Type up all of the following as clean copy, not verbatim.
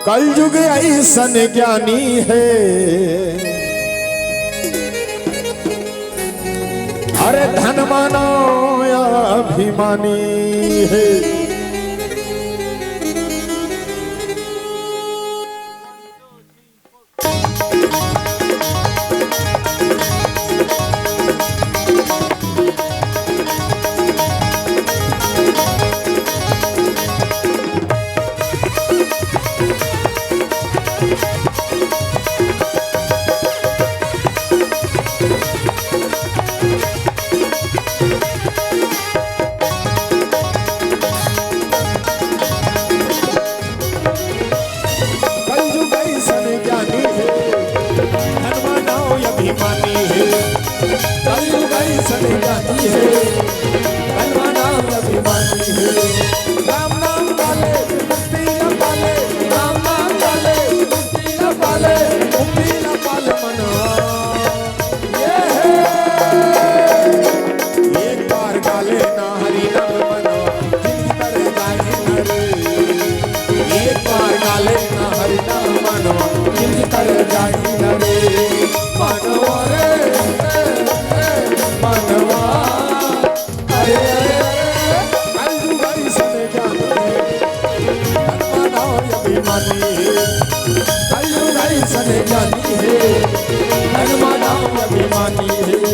कलयुग ऐसन ज्ञानी है, अरे धन मानो या अभिमानी है। राम नाम वाले मुक्ति न पाले, राम नाम वाले मुक्ति न पाले, मुक्ति न पाले मनवा ये है। एक बार गाले ना हरि नाम मनवा जिंदगी करे जाए नरे। एक बार गाले ना हरि नाम मनवा जिंदगी करे जाए नरे। मनवा रे मनवा अरे सने जानी है, हनुमाना अभिमानी है।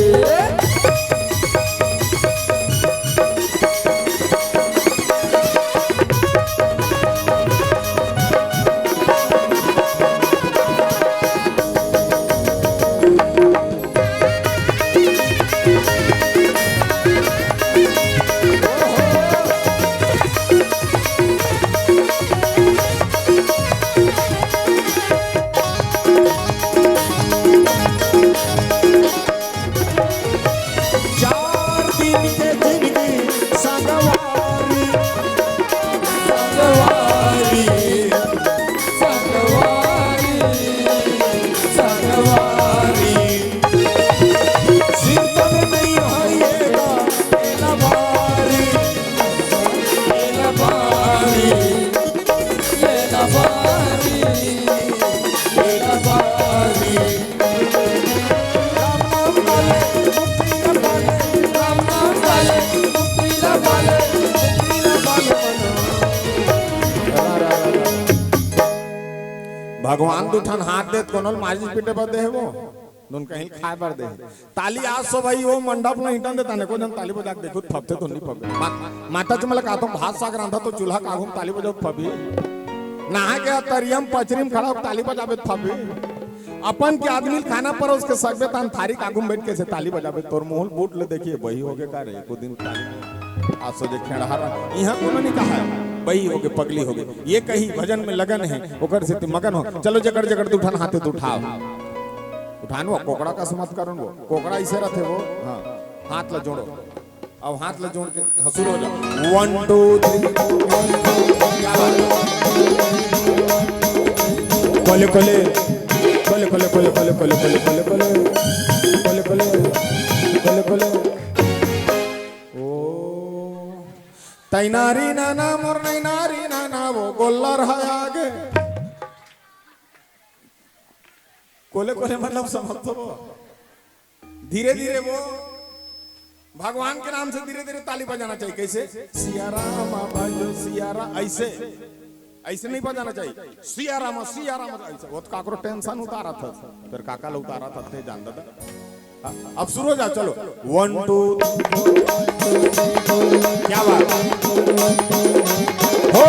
भगवान दुठन हाथ दे कोनल माजी पीटे पर दे वो दोन कहीं खाए पर दे ताली आज सो भाई वो मंडप में हिटन देता ने को जन ताली बजा देखो फपते तो नहीं फपे माता च मला कातो भात साग रांधा तो चूल्हा कागुम ताली बजाओ फपी नहा के तरियम पचरीम खड़ा ताली बजावे फपी अपन के आदमी खाना पर उसके सकबे तान थारी कागुम बैठ के से ताली बजावे तोर मोहल बूट ले देखिए वही होगे का रे को दिन ताली आज सो जे खेड़ा यहां कोनो नहीं कहा बही होगे पगली होगे ये कहीं भजन में लगन है ओकर से मगन हो। चलो जगड़ जगड़ उठान हाथे तो उठाओ उठान वो कोकड़ा का समझ करन वो कोकड़ा इसे रहते वो हाँ हाथ ला जोड़ो अब हाथ ला जोड़ के हसुर हो जाओ 1 2 3 कोले कोले कोले कोले कोले कोले कोले कोले कोले कोले कोले कोले कोले तैनारी नाना मोर नैनारी नाना वो गोल्लर है आगे कोले कोले मतलब समझो धीरे धीरे वो भगवान के नाम से धीरे धीरे ताली बजाना चाहिए। कैसे सिया राम बाजो सिया राम ऐसे ऐसे नहीं बजाना चाहिए सिया राम ऐसे वो काकरो टेंशन उतारा था फिर काका लो उतारा था थे जान दादा अब शुरू हो जाओ। चलो 1 2 क्या बात हो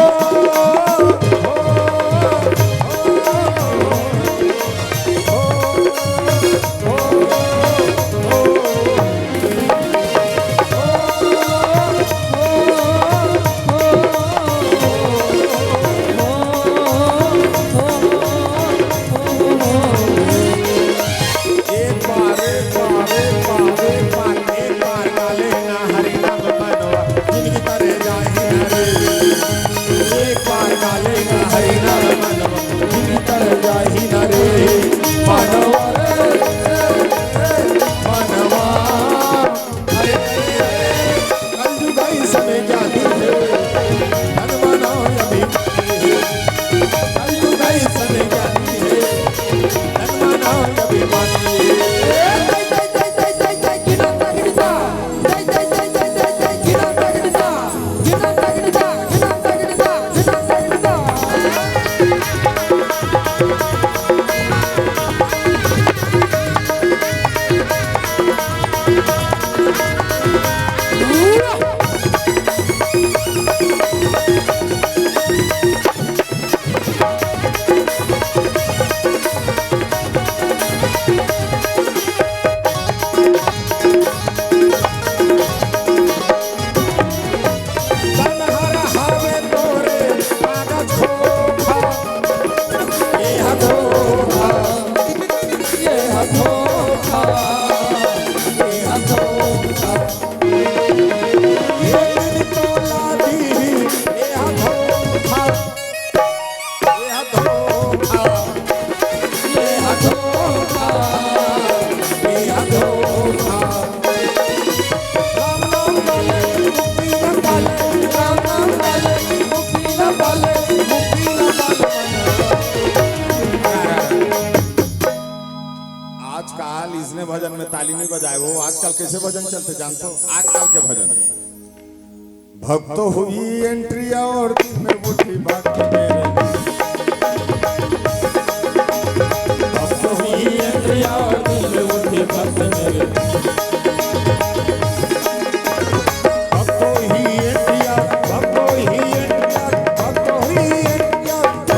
भजन में ताली नहीं बजाए वो आजकल कैसे भजन चलते जानते हो? आजकल के भजन भक्त हुई एंट्री और दिल में उठी भक्त मेरे भक्त हुई एंट्री और दिल में उठी भक्त मेरे भक्तो ही एंट्री भक्तो ही एंट्री भक्तो ही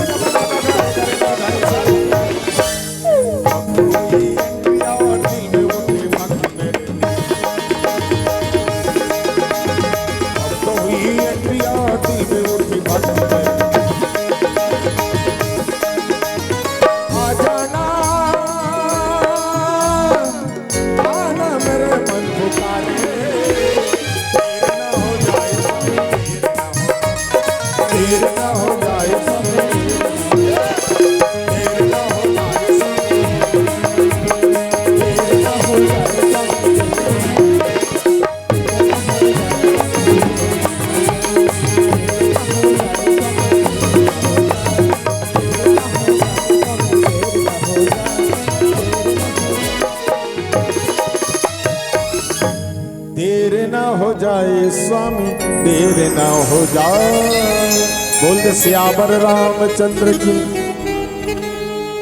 देर ना हो जाए स्वामी देर ना हो जाए बोल दे सियावर रामचंद्र की